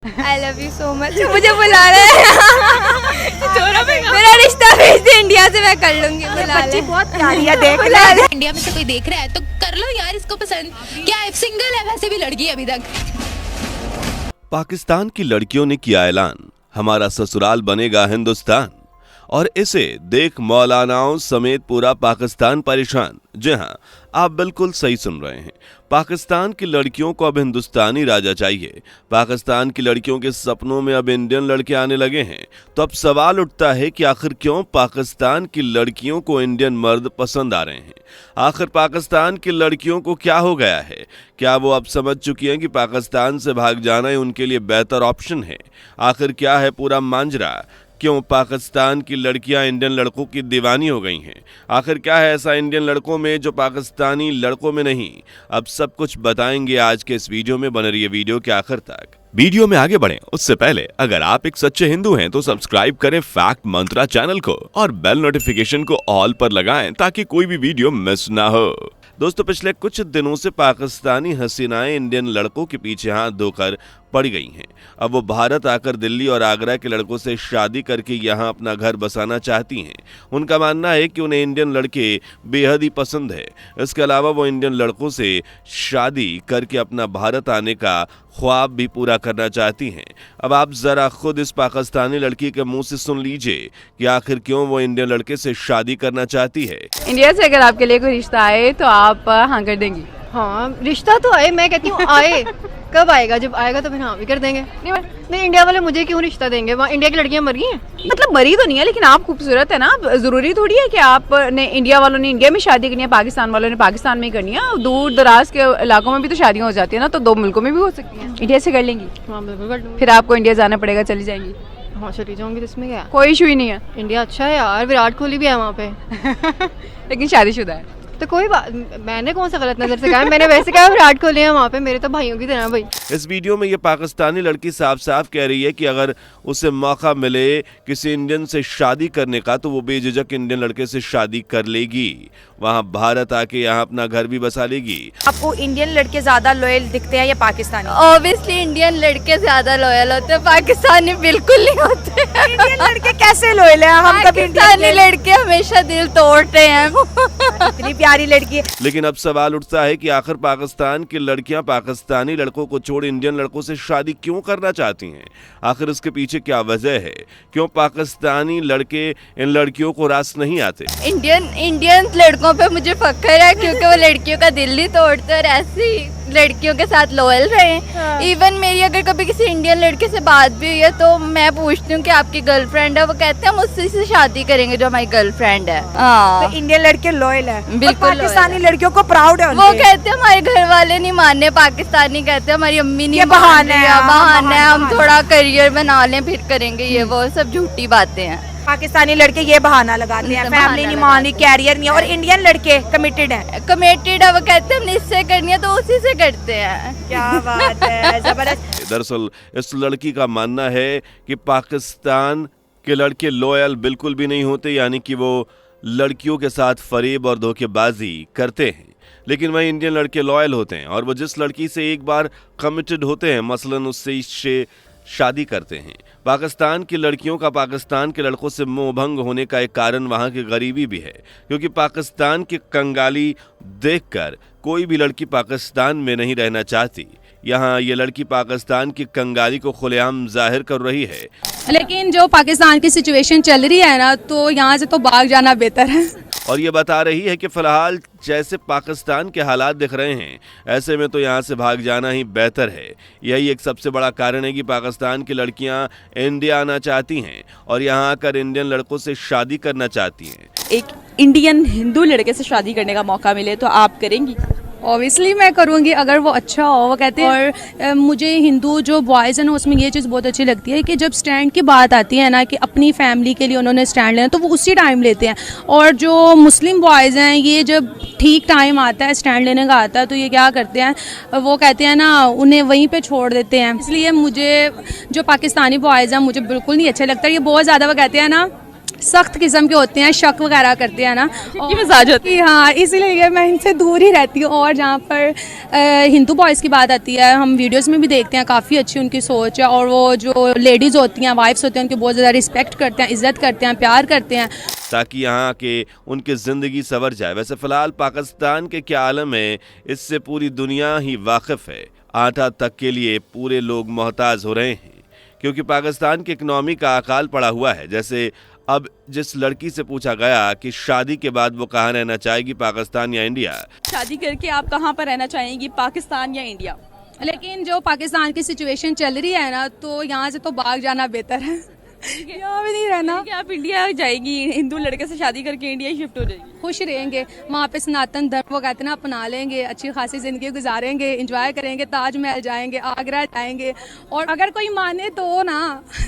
I love you so much. मुझे बुला रहे हैं मेरा रिश्ता भेज दे इंडिया से, मैं कर लूंगी। बुला ले, बहुत प्यारी है, देख ले। इंडिया में से कोई देख रहा है तो कर लो यार इसको पसंद। क्या है, सिंगल है, वैसे भी लड़की है अभी तक। पाकिस्तान की लड़कियों ने किया ऐलान, हमारा ससुराल बनेगा हिंदुस्तान। और इसे देख मौलानाओं समेत पूरा पाकिस्तान परेशान। जी हाँ, आप बिल्कुल सही सुन रहे हैं। पाकिस्तान की लड़कियों को अब हिंदुस्तानी राजा चाहिए। पाकिस्तान की लड़कियों के सपनों में अब इंडियन लड़के आने लगे हैं। तो अब सवाल उठता है कि आखिर क्यों पाकिस्तान की लड़कियों को इंडियन मर्द पसंद आ रहे हैं। आखिर पाकिस्तान की लड़कियों को क्या हो गया है? क्या वो अब समझ चुकी हैं कि पाकिस्तान से भाग जाना ही उनके लिए बेहतर ऑप्शन है? आखिर क्या है पूरा मांजरा? क्यों पाकिस्तान की लड़कियां इंडियन लड़कों की दीवानी हो गई हैं? आखिर क्या है ऐसा इंडियन लड़कों में जो पाकिस्तानी लड़कों में नहीं? अब सब कुछ बताएंगे आज के इस वीडियो में। बने रहिए वीडियो के आखिर तक। वीडियो में आगे बढ़ें उससे पहले अगर आप एक सच्चे हिंदू हैं तो सब्सक्राइब करें फैक्ट मंत्रा चैनल को और बेल नोटिफिकेशन को ऑल पर लगाएं ताकि कोई भी वीडियो मिस ना हो। दोस्तों, पिछले कुछ दिनों से पाकिस्तानी हसीनाएं इंडियन लड़कों के पीछे हाथ धोकर पड़ गई हैं। अब वो भारत आकर दिल्ली और आगरा के लड़कों से शादी करके यहाँ अपना घर बसाना चाहती हैं। उनका मानना है कि उन्हें इंडियन लड़के बेहद ही पसंद है। इसके अलावा वो इंडियन लड़कों से शादी करके अपना भारत आने का ख्वाब भी पूरा करना चाहती हैं। अब आप जरा खुद इस पाकिस्तानी लड़की के मुंह से सुन लीजिए कि आखिर क्यों वो इंडियन लड़के से शादी करना चाहती है। इंडिया से अगर आपके लिए कोई रिश्ता आए तो आप हाँ कर देंगी? हाँ, रिश्ता तो आए, मैं कहती हूँ आए। कब आएगा? जब आएगा तो फिर हाँ भी कर देंगे। नहीं, इंडिया वाले मुझे क्यों रिश्ता देंगे? वहाँ इंडिया की लड़कियां मर गई हैं। मतलब मरी तो नहीं है, लेकिन आप खूबसूरत है ना। जरूरी थोड़ी है कि आपने इंडिया वालों ने इंडिया में शादी करनी है, पाकिस्तान वालों ने पाकिस्तान में ही करनी है। दूर दराज के इलाकों में भी तो शादियां हो जाती है ना, तो दो मुल्कों में भी हो सकती है। इंडिया से कर लेंगी? हाँ बिल्कुल कर लूँगी। फिर आपको इंडिया जाना पड़ेगा, चली जाएंगी? हाँ चली जाऊंगी, तो इसमें क्या? कोई इशू ही नहीं है। इंडिया अच्छा है यार, विराट कोहली भी है वहाँ पे। लेकिन शादीशुदा है तो कोई बात, मैंने कौन सा गलत नजर से कहा? मैंने वैसे कहा विराट कोहली है वहाँ पे, मेरे तो भाइयों की तरह भाई। इस वीडियो में ये पाकिस्तानी लड़की साफ साफ कह रही है कि अगर उसे मौका मिले किसी इंडियन से शादी करने का तो वो बेझिझक इंडियन लड़के से शादी कर लेगी। वहाँ भारत आके यहाँ अपना घर भी बसा लेगी। आपको इंडियन लड़के ज्यादा लॉयल दिखते हैं या पाकिस्तानी? ऑब्वियसली इंडियन लड़के ज्यादा लॉयल होते हैं, पाकिस्तानी बिल्कुल नहीं होते। इंडियन लड़के कैसे लॉयल है? हम कभी पाकिस्तानी लड़के हमेशा दिल तोड़ते हैं। इतनी प्यारी लड़की है। लेकिन अब सवाल उठता है कि आखिर पाकिस्तान की लड़कियां पाकिस्तानी लड़कों को छोड़ इंडियन लड़कों से शादी क्यों करना चाहती हैं? आखिर इसके पीछे क्या वजह है? क्यों पाकिस्तानी लड़के इन लड़कियों को रास नहीं आते? इंडियन लड़कों पे मुझे फख्र है क्योंकि वो लड़कियों का दिल ही तोड़ते और ऐसी लड़कियों के साथ लॉयल रहे। इवन मेरी अगर कभी किसी इंडियन लड़के से बात भी हुई है तो मैं पूछती हूँ कि आपकी गर्लफ्रेंड है? वो कहते हैं हम उससे से शादी करेंगे जो हमारी गर्लफ्रेंड है। तो इंडियन लड़के लॉयल है, बिल्कुल। पाकिस्तानी लड़कियों को प्राउड है। वो कहते हैं हमारे घर वाले नहीं मानने, पाकिस्तानी कहते हैं हमारी अम्मी नहीं बहाना है, बहाना है, हम थोड़ा करियर बना लें फिर करेंगे। ये वो सब झूठी बातें हैं। पाकिस्तानी लड़के ये बहाना लगाते हैं, फैमिली नहीं मान रही, कैरियर नहीं है। और इंडियन लड़के कमिटेड है। कमिटेड है, वो कहते हैं हमने इससे करनी है तो उसी से करते हैं। क्या बात है, जबरदस्त। दरअसल इस लड़की का मानना है कि पाकिस्तान के लड़के लॉयल बिल्कुल भी नहीं होते, यानी कि वो लड़कियों के साथ फरेब और धोखेबाजी करते हैं। लेकिन वही इंडियन लड़के लॉयल होते हैं और वो जिस लड़की से एक बार कमिटेड होते हैं, मसलन उससे शादी करते हैं। पाकिस्तान की लड़कियों का पाकिस्तान के लड़कों से मोह भंग होने का एक कारण वहाँ की गरीबी भी है, क्योंकि पाकिस्तान की कंगाली देखकर कोई भी लड़की पाकिस्तान में नहीं रहना चाहती। यहाँ ये लड़की पाकिस्तान की कंगाली को खुलेआम जाहिर कर रही है। लेकिन जो पाकिस्तान की सिचुएशन चल रही है ना, तो यहाँ से तो भाग जाना बेहतर है। और ये बता रही है कि फिलहाल जैसे पाकिस्तान के हालात दिख रहे हैं, ऐसे में तो यहाँ से भाग जाना ही बेहतर है। यही एक सबसे बड़ा कारण है कि पाकिस्तान की लड़कियाँ इंडिया आना चाहती हैं और यहाँ आकर इंडियन लड़कों से शादी करना चाहती हैं। एक इंडियन हिंदू लड़के से शादी करने का मौका मिले तो आप करेंगी? ऑब्वियसली मैं करूँगी अगर वो अच्छा हो। वो कहते हैं और मुझे हिंदू जो बॉयज़ हैं ना, उसमें ये चीज़ बहुत अच्छी लगती है कि जब स्टैंड की बात आती है ना, कि अपनी फैमिली के लिए उन्होंने स्टैंड लेना, तो वो उसी टाइम लेते हैं। और जो मुस्लिम बॉयज़ हैं, ये जब ठीक टाइम आता है स्टैंड लेने का आता है तो ये क्या करते हैं, वो कहते हैं ना, उन्हें वहीं पे छोड़ देते हैं। इसलिए मुझे जो पाकिस्तानी बॉयज़ हैं मुझे बिल्कुल नहीं अच्छे लगता। ये बहुत ज़्यादा वो कहते हैं ना सख्त किस्म के होते हैं, शक वगैरह करते हैं ना, की मिजाज होती है। हाँ, इसीलिए मैं इनसे दूर ही रहती हूँ। और जहाँ पर हिंदू बॉयज़ की बात आती है, हम वीडियोस में भी देखते हैं काफ़ी अच्छी उनकी सोच है, और वो जो लेडीज़ होती हैं, वाइफ्स होती हैं, उनकी बहुत ज़्यादा रिस्पेक्ट करते हैं, इज़्ज़त करते हैं, प्यार करते हैं, ताकि यहाँ के उनकी ज़िंदगी संवर जाए। वैसे फ़िलहाल पाकिस्तान के क्या आलम है, इससे पूरी दुनिया ही वाकिफ़ है। आटा तक के लिए पूरे लोग मोहताज हो रहे हैं, क्योंकि पाकिस्तान की इकनॉमी का अकाल पड़ा हुआ है। जैसे अब जिस लड़की से पूछा गया कि शादी के बाद वो कहाँ रहना चाहेगी, पाकिस्तान या इंडिया, शादी करके आप कहाँ पर रहना चाहेंगी, पाकिस्तान या इंडिया? लेकिन जो पाकिस्तान की सिचुएशन चल रही है ना, तो यहाँ से तो भाग जाना बेहतर है, यहाँ भी नहीं रहना। कि आप इंडिया जाएगी, हिंदू लड़के से शादी करके इंडिया शिफ्ट हो जाएगी? खुश रहेंगे वहाँ पे, सनातन धर्म वो कहते हैं ना, अपना लेंगे, अच्छी खासी ज़िंदगी गुजारेंगे, एंजॉय करेंगे, ताजमहल जाएंगे, आगरा जाएंगे, और अगर कोई माने तो ना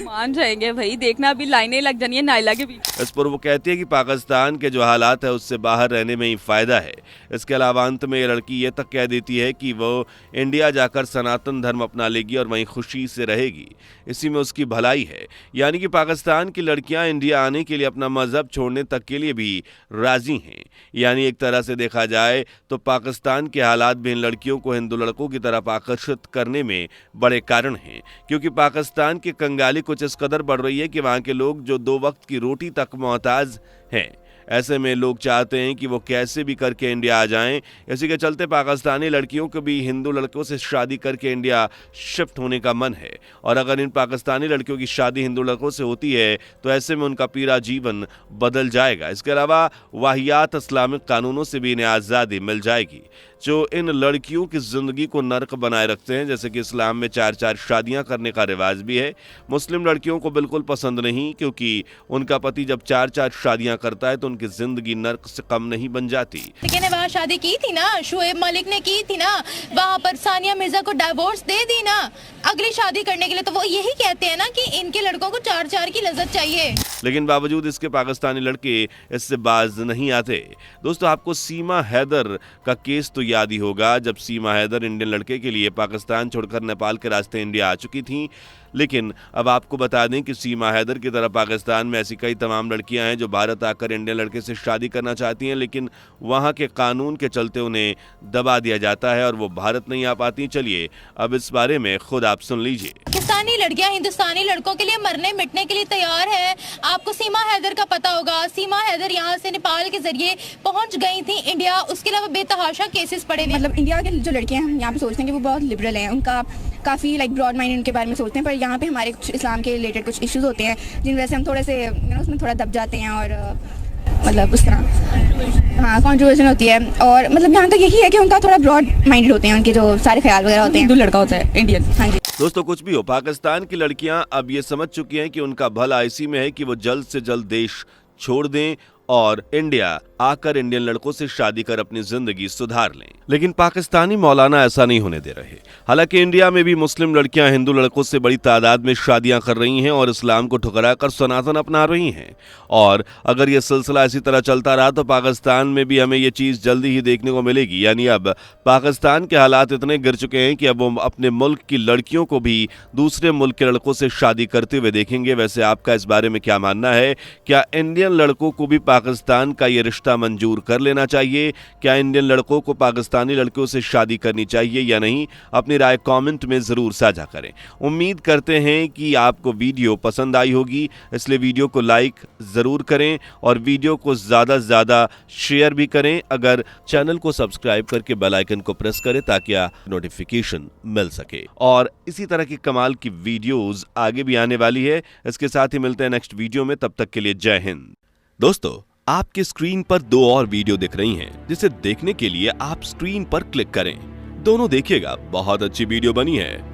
मान जाएंगे भाई, देखना अभी लाइनें लग जानी है नाइला के बीच। इस पर वो कहती है कि पाकिस्तान के जो हालात है उससे बाहर रहने में ही फ़ायदा है। इसके अलावा अंत में ये लड़की ये तक कह देती है कि वो इंडिया जाकर सनातन धर्म अपना लेगी और वहीं खुशी से रहेगी, इसी में उसकी भलाई है। यानी कि पाकिस्तान की लड़कियां इंडिया आने के लिए अपना मजहब छोड़ने तक के लिए भी राजी हैं। यानी एक तरह से देखा जाए तो पाकिस्तान के हालात भी इन लड़कियों को हिंदू लड़कों की तरफ आकर्षित करने में बड़े कारण हैं, क्योंकि पाकिस्तान की कंगाली कुछ इस कदर बढ़ रही है कि वहाँ के लोग जो 2 वक्त की रोटी तक मोहताज हैं। ऐसे में लोग चाहते हैं कि वो कैसे भी करके इंडिया आ जाएं। इसी के चलते पाकिस्तानी लड़कियों को भी हिंदू लड़कों से शादी करके इंडिया शिफ्ट होने का मन है, और अगर इन पाकिस्तानी लड़कियों की शादी हिंदू लड़कों से होती है तो ऐसे में उनका पूरा जीवन बदल जाएगा। इसके अलावा वाहियात इस्लामिक कानूनों से भी इन्हें आज़ादी मिल जाएगी, जो इन लड़कियों की ज़िंदगी को नर्क बनाए रखते हैं। जैसे कि इस्लाम में 4-4 शादियां करने का रिवाज भी है। मुस्लिम लड़कियों को बिल्कुल पसंद नहीं, क्योंकि उनका पति जब 4-4 शादियां करता है तो उनकी ज़िंदगी नर्क से कम नहीं बन जाती। लेकिन वहाँ शादी की थी ना, शुएब मलिक ने की थी ना, वहाँ पर सानिया मिर्जा को डाइवोर्स दे दी ना अगली शादी करने के लिए, तो वो यही कहते हैं ना कि इनके लड़कों को 4-4 की लज्जत चाहिए। लेकिन बावजूद इसके पाकिस्तानी लड़के इससे बाज नहीं आते। दोस्तों, आपको सीमा हैदर का केस तो याद ही होगा, जब सीमा हैदर इंडियन लड़के के लिए पाकिस्तान छोड़कर नेपाल के रास्ते इंडिया आ चुकी थीं। लेकिन अब आपको बता दें कि सीमा हैदर की तरह पाकिस्तान में ऐसी कई तमाम लड़कियां हैं जो भारत आकर इंडियन लड़के से शादी करना चाहती हैं, लेकिन वहां के कानून के चलते उन्हें दबा दिया जाता है और वो भारत नहीं आ पाती। चलिए अब इस बारे में खुद आप सुन लीजिए। पाकिस्तानी लड़कियां हिंदुस्तानी लड़कों के लिए मरने मिटने के लिए तैयार है। आपको सीमा हैदर का पता होगा, सीमा हैदर यहाँ से नेपाल के जरिए पहुँच गई थी इंडिया। उसके अलावा बेतहाशा केसेस पड़े हुए। मतलब इंडिया के जो लड़कियां हैं यहाँ पे सोचते हैं कि वो बहुत लिबरल हैं, उनका काफ़ी लाइक ब्रॉड माइंड उनके बारे में सोचते हैं, पर यहाँ पे हमारे कुछ इस्लाम के रिलेटेड कुछ इश्यूज होते हैं जिन वजह से हम थोड़े से उसमें थोड़ा दब जाते हैं, और मतलब उस तरह हाँ कॉन्ट्रोवर्जन होती है। और मतलब यहाँ तक यही है कि उनका थोड़ा ब्रॉड माइंडेड होते हैं, उनके जो सारे ख्याल वगैरह होते हैं। हिंदू लड़का होता है इंडियन। हाँ जी दोस्तों, कुछ भी हो, पाकिस्तान की लड़कियां अब ये समझ चुकी हैं कि उनका भला इसी में है कि वो जल्द से जल्द देश छोड़ दें और इंडिया आकर इंडियन लड़कों से शादी कर अपनी जिंदगी सुधार लें। लेकिन पाकिस्तानी मौलाना ऐसा नहीं होने दे रहे। हालांकि इंडिया में भी मुस्लिम लड़कियां हिंदू लड़कों से बड़ी तादाद में शादियां कर रही हैं और इस्लाम को ठुकराकर सनातन अपना रही हैं, और अगर ये सिलसिला इसी तरह चलता रहा तो पाकिस्तान में भी हमें ये चीज़ जल्दी ही देखने को मिलेगी। यानी अब पाकिस्तान के हालात इतने गिर चुके हैं कि अब वो अपने मुल्क की लड़कियों को भी दूसरे मुल्क के लड़कों से शादी करते हुए देखेंगे। वैसे आपका इस बारे में क्या मानना है? क्या इंडियन लड़कों को भी पाकिस्तान का ये रिश्ता मंजूर कर लेना चाहिए? क्या इंडियन लड़कों को पाकिस्तानी लड़कियों से शादी करनी चाहिए या नहीं? अपनी राय कमेंट में ज़रूर साझा करें। उम्मीद करते हैं कि आपको वीडियो पसंद आई होगी, इसलिए वीडियो को लाइक ज़रूर करें और वीडियो को ज़्यादा से ज़्यादा शेयर भी करें। अगर चैनल को सब्सक्राइब करके बेल आइकन को प्रेस करें ताकि नोटिफिकेशन मिल सके। और इसी तरह की कमाल की वीडियोज़ आगे भी आने वाली है। इसके साथ ही मिलते हैं नेक्स्ट वीडियो में, तब तक के लिए जय हिंद। दोस्तों, आपकी स्क्रीन पर 2 और वीडियो दिख रही हैं, जिसे देखने के लिए आप स्क्रीन पर क्लिक करें। दोनों देखिएगा, बहुत अच्छी वीडियो बनी है।